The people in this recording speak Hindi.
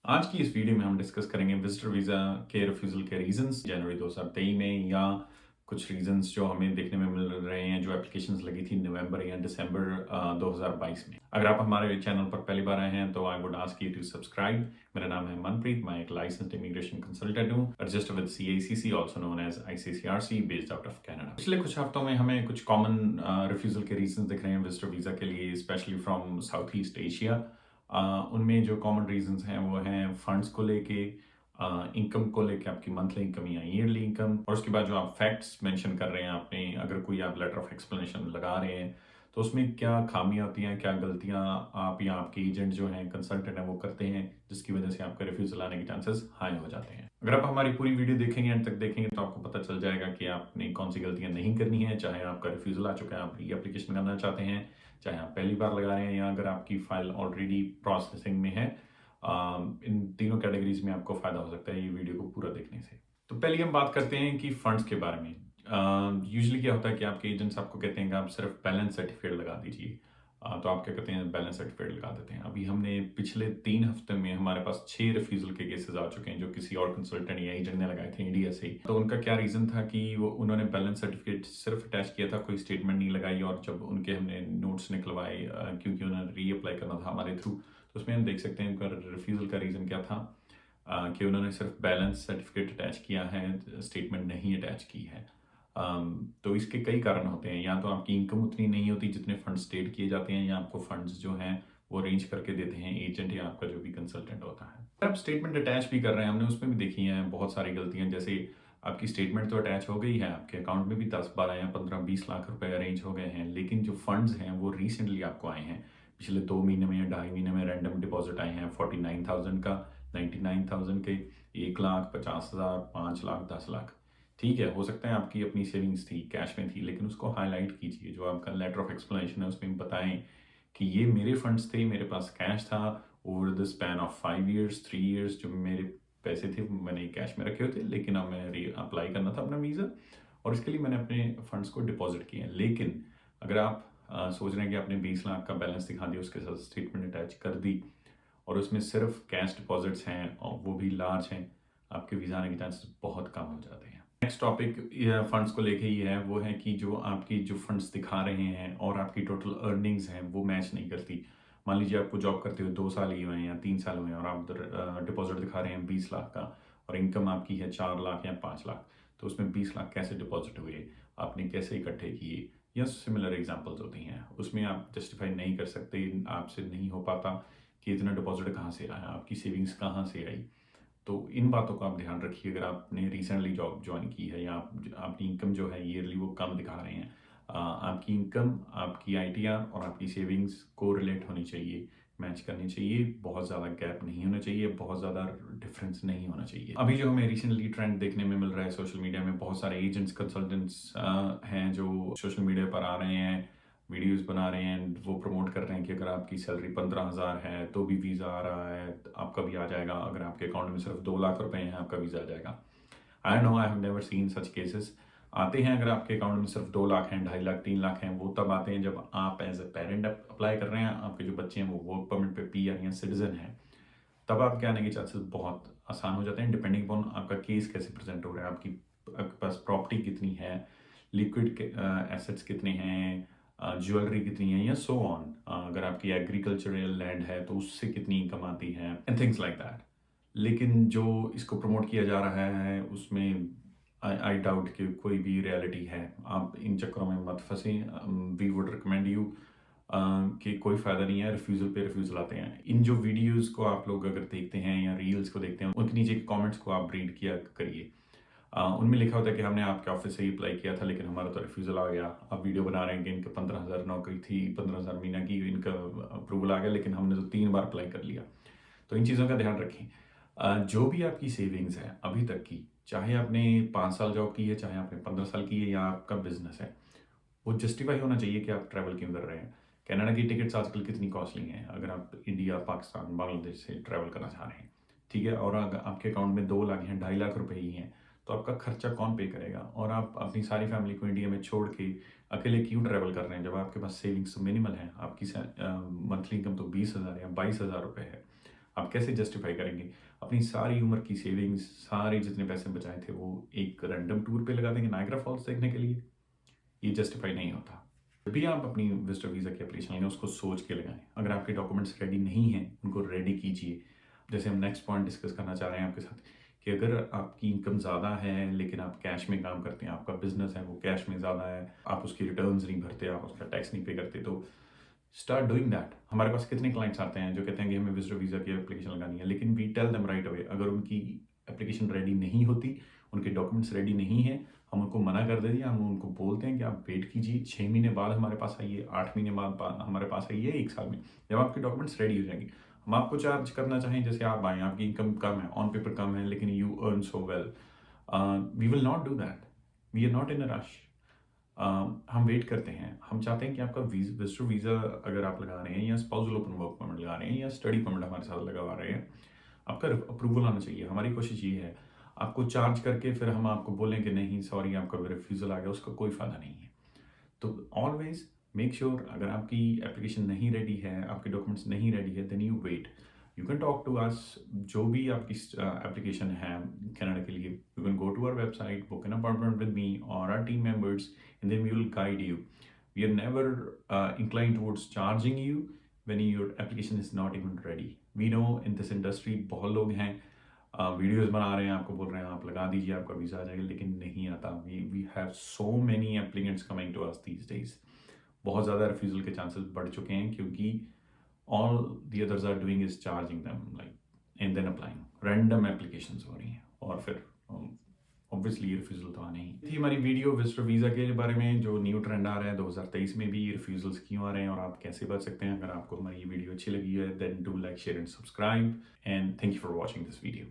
आज की इस वीडियो में हम डिस्कस करेंगे विजिटर वीज़ा के रिफ्यूज़ल के रीज़न्स जनवरी 2023 में या कुछ रीज़न्स जो हमें देखने में मिल रहे हैं जो एप्लीकेशंस लगी थी नवंबर या दिसंबर 2022 में। अगर आप हमारे चैनल पर पहली बार आए हैं तो I would ask you to subscribe. मेरा नाम है मनप्रीत, मैं एक लाइसेंस्ड इमिग्रेशन कंसल्टेंट हूँ, registered with CACC also known as ICCRC, based out of Canada. पिछले कुछ हफ्तों में हमें कुछ कॉमन रिफ्यूज़ल के रीज़न्स दिख रहे हैं विजिटर वीज़ा के लिए, specially from south east Asia. उनमें जो कॉमन रीजंस हैं वो हैं फंड्स को लेके, इनकम को लेके, आपकी मंथली इनकम या ईयरली इनकम, और उसके बाद जो आप फैक्ट्स मेंशन कर रहे हैं आपने, अगर कोई आप लेटर ऑफ एक्सप्लेनेशन लगा रहे हैं तो उसमें क्या खामियां होती हैं, क्या गलतियां आप या आपके एजेंट जो हैं, कंसल्टेंट हैं, वो करते हैं जिसकी वजह से आपका रिफ्यूजल आने के चांसेस हाई हो जाते हैं। अगर आप हमारी पूरी वीडियो देखेंगे, एंड तक देखेंगे, तो आपको पता चल जाएगा कि आपने कौन सी गलतियां नहीं करनी है, चाहे आपका रिफ्यूजल आ चुका है, आप री एप्लीकेशन करना चाहते हैं, चाहे आप पहली बार लगा रहे हैं, या अगर आपकी फाइल ऑलरेडी प्रोसेसिंग में है। इन तीनों कैटेगरीज में आपको फायदा हो सकता है ये वीडियो को पूरा देखने से। तो पहले हम बात करते हैं कि फंड्स के बारे में। यूजुअली क्या होता है कि आपके एजेंट्स आपको कहते हैं कि आप सिर्फ बैलेंस सर्टिफिकेट लगा दीजिए। तो आप क्या कहते हैं, बैलेंस सर्टिफिकेट लगा देते हैं। अभी हमने पिछले 3 हफ्ते में हमारे पास 6 रिफ्यूजल के केसेस आ चुके हैं जो किसी और कंसल्टेंट या एजेंट ने लगाए थे इंडिया से ही। तो उनका क्या रीजन था कि वो उन्होंने बैलेंस सर्टिफिकेट सिर्फ अटैच किया था, कोई स्टेटमेंट नहीं लगाई, और जब उनके हमने नोट्स निकलवाए, क्योंकि उन्होंने री अप्लाई करना था हमारे थ्रू, तो उसमें हम देख सकते हैं उनका रिफ्यूजल का रीजन क्या था, कि उन्होंने सिर्फ बैलेंस सर्टिफिकेट अटैच किया है, स्टेटमेंट नहीं अटैच की है। तो इसके कई कारण होते हैं, या तो आपकी इनकम उतनी नहीं होती जितने फंड स्टेट किए जाते हैं, या आपको फंड्स जो हैं वो अरेंज करके देते हैं एजेंट या आपका जो भी कंसल्टेंट होता है। अगर आप स्टेटमेंट अटैच भी कर रहे हैं, हमने उसमें भी देखी हैं बहुत सारी गलतियां, जैसे आपकी स्टेटमेंट तो अटैच हो गई है, आपके अकाउंट में भी 10 12 या 15 20 लाख रुपए अरेंज हो गए हैं, लेकिन जो फंड्स हैं वो रिसेंटली आपको आए हैं, पिछले 2 महीने में या 2.5 महीने में रैंडम डिपॉजिट आए हैं 49,000 का, 99,000 के, 1 लाख, 50,000, 5 लाख, 10 लाख। ठीक है, हो सकता है आपकी अपनी सेविंग्स थी, कैश में थी, लेकिन उसको हाईलाइट कीजिए। जो आपका लेटर ऑफ एक्सप्लेनेशन है उसमें बताएं कि ये मेरे फंड्स थे, मेरे पास कैश था, over the span of 5 years, 3 years जो मेरे पैसे थे मैंने कैश में रखे हुए थे, लेकिन अब मैं री अप्लाई करना था अपना वीज़ा, और इसके लिए मैंने अपने फंड्स को डिपॉजिट किए हैं। लेकिन अगर आप सोच रहे हैं कि आपने 20 लाख का बैलेंस दिखा दिया, उसके साथ स्टेटमेंट अटैच कर दी, और उसमें सिर्फ कैश डिपॉजिट्स हैं और वो भी लार्ज हैं, आपके वीज़ा आने के चांसेस बहुत कम हो जाते हैं। नेक्स्ट टॉपिक फंड्स को लेके ही है, वो है कि जो आपकी जो फंड्स दिखा रहे हैं और आपकी टोटल अर्निंग्स हैं वो मैच नहीं करती। मान लीजिए आपको जॉब करते हुए 2 साल ही हुए हैं या 3 साल हुए हैं, और आप डिपॉजिट दिखा रहे हैं 20 लाख का, और इनकम आपकी है 4 लाख या 5 लाख, तो उसमें 20 लाख कैसे डिपॉजिट हुए, आपने कैसे इकट्ठे किए, या सिमिलर एग्जाम्पल्स होती हैं, उसमें आप जस्टिफाई नहीं कर सकते, आपसे नहीं हो पाता कि इतना डिपॉजिट कहाँ से आया, आपकी सेविंग्स कहाँ से आई। तो इन बातों का आप ध्यान रखिए। अगर आपने रिसेंटली जॉब ज्वाइन की है, या आपकी इनकम जो है ईयरली वो कम दिखा रहे हैं, आपकी इनकम, आपकी ITR और आपकी सेविंग्स को रिलेट होनी चाहिए, मैच करनी चाहिए, बहुत ज़्यादा गैप नहीं होना चाहिए, बहुत ज़्यादा डिफरेंस नहीं होना चाहिए। अभी जो हमें रिसेंटली ट्रेंड देखने में मिल रहा है सोशल मीडिया में, बहुत सारे एजेंट्स, कंसल्टेंट्स हैं जो सोशल मीडिया पर आ रहे हैं, वीडियोस बना रहे हैं, वो प्रमोट कर रहे हैं कि अगर आपकी सैलरी 15,000 है तो भी वीज़ा आ रहा है, आपका भी आ जाएगा, अगर आपके अकाउंट में सिर्फ 2 लाख रुपए हैं आपका वीज़ा आ जाएगा। I know, I have never seen such cases. आते हैं, अगर आपके अकाउंट में सिर्फ 2 लाख हैं, 2.5 लाख, 3 लाख हैं, वो तब आते हैं जब आप एज ए पेरेंट अप्लाई कर रहे हैं, आपके जो बच्चे हैं वो वर्क परमिट पे PR या सिटीजन हैं, तब आपके आने के चांसेस बहुत आसान हो जाते हैं, डिपेंडिंग अपॉन आपका केस कैसे प्रेजेंट हो रहा है, आपके पास प्रॉपर्टी कितनी है, लिक्विड एसेट्स कितने हैं, ज्वेलरी कितनी है, या सो ऑन। अगर आपकी एग्रीकल्चरल लैंड है तो उससे कितनी इनकम आती है, एंड थिंग्स लाइक दैट। लेकिन जो इसको प्रमोट किया जा रहा है उसमें आई डाउट कि कोई भी रियलिटी है। आप इन चक्करों में मत फंसे। वी वुड रिकमेंड यू कि कोई फ़ायदा नहीं है, रिफ्यूज़ल पे रिफ्यूज़ल आते हैं। इन जो वीडियोज़ को आप लोग अगर देखते हैं या रील्स को देखते हैं, उनके नीचे के कमेंट्स को आप रीड किया करिए। उनमें लिखा होता है कि हमने आपके ऑफिस से ही अप्लाई किया था, लेकिन हमारा तो रिफ्यूज़ल आ गया। आप वीडियो बना रहे हैं कि इनके 15,000 नौकरी थी, 15,000 महीना की, इनका अप्रूवल आ गया, लेकिन हमने तो 3 बार अप्लाई कर लिया। तो इन चीज़ों का ध्यान रखें। जो भी आपकी सेविंग्स है अभी तक की, चाहे आपने 5 साल जॉब की है, चाहे आपने 15 साल की है, या आपका बिजनेस है, वो जस्टिफाई होना चाहिए कि आप ट्रैवल क्यों कर रहे हैं। कनाडा की टिकट्स आजकल कितनी कॉस्टली हैं, अगर आप इंडिया, पाकिस्तान, बांग्लादेश से ट्रैवल करना चाह रहे हैं, ठीक है, और अगर आपके अकाउंट में 2 लाख या 2.5 लाख रुपए ही हैं, तो आपका खर्चा कौन पे करेगा। और आप अपनी सारी फैमिली को इंडिया में छोड़ के अकेले क्यों ट्रैवल कर रहे हैं, जब आपके पास सेविंग्स तो मिनिमल है, आपकी मंथली इनकम तो 20,000 या 22,000 रुपये है, आप कैसे जस्टिफाई करेंगे? अपनी सारी उम्र की सेविंग्स, सारे जितने पैसे बचाए थे वो एक रैंडम टूर पे लगा देंगे नायग्रा फॉल्स देखने के लिए? ये जस्टिफाई नहीं होता। जब भी आप अपनी विजिटर वीज़ा की एप्लीकेशन लगाएं उसको सोच के लगाएं। अगर आपके डॉक्यूमेंट्स रेडी नहीं हैं उनको रेडी कीजिए। जैसे हम नेक्स्ट पॉइंट डिस्कस करना चाह रहे हैं आपके साथ कि अगर आपकी इनकम ज़्यादा है लेकिन आप कैश में काम करते हैं, आपका बिजनेस है वो कैश में ज़्यादा है, आप उसकी रिटर्न्स नहीं भरते, आप उसका टैक्स नहीं पे करते, तो स्टार्ट डूइंग दैट। हमारे पास कितने क्लाइंट्स आते हैं जो कहते हैं कि हमें विजिटर वीज़ा की एप्लीकेशन लगानी है, लेकिन we tell them right away अगर उनकी एप्लीकेशन रेडी नहीं होती, उनके डॉक्यूमेंट्स रेडी नहीं है, हम उनको मना कर देते हैं। हम उनको बोलते हैं कि आप वेट कीजिए, 6 महीने बाद हमारे पास आइए, 8 महीने बाद हमारे पास आइए, 1 साल में जब आपके डॉक्यूमेंट्स रेडी हो जाएंगे हम आपको चार्ज करना चाहें। जैसे आप आए, आपकी इनकम कम है, ऑन पेपर कम है, लेकिन you earn so well, we will not do that. We are not in a rush. हम वेट करते हैं। हम चाहते हैं कि आपका विजिटर वीज़ा अगर आप लगा रहे हैं या स्पाउसल ओपन वर्क परमिट लगा रहे हैं या स्टडी परमिट हमारे साथ लगवा रहे हैं, आपका अप्रूवल आना चाहिए। हमारी कोशिश ये है, आपको चार्ज करके फिर हम आपको बोलें कि नहीं सॉरी आपका रिफ्यूज़ल आ गया, उसका कोई फ़ायदा नहीं है। तो ऑलवेज मेक श्योर अगर आपकी एप्लीकेशन नहीं रेडी है, आपके डॉक्यूमेंट्स नहीं रेडी है, then you wait. You can talk to us. जो भी आपकी एप्लीकेशन है कनाडा के लिए, you can go to our website, book an appointment with me और our team members, and then we will guide you. We are never inclined towards charging you when your application is not even ready. We know in this industry बहुत लोग हैं वीडियोस बना रहे हैं, आपको बोल रहे हैं आप लगा दीजिए आपका वीज़ा आ जाएगा, लेकिन नहीं आता। We have so many applicants coming to us these days. बहुत ज़्यादा रिफ्यूज़ल के चांसेस बढ़ चुके हैं क्योंकि all the others are doing is charging them like and then applying. Random applications हो रही हैं और फिर ऑब्वियसली रिफ्यूज़ल तो आने ही थी। हमारी वीडियो विजिटर वीज़ा के बारे में जो न्यू ट्रेंड आ रहा है 2023 में भी रिफ्यूज़ल्स क्यों आ रहे हैं और आप कैसे बच सकते हैं। अगर आपको हमारी ये वीडियो अच्छी लगी है then do like share and subscribe and thank you for watching this video.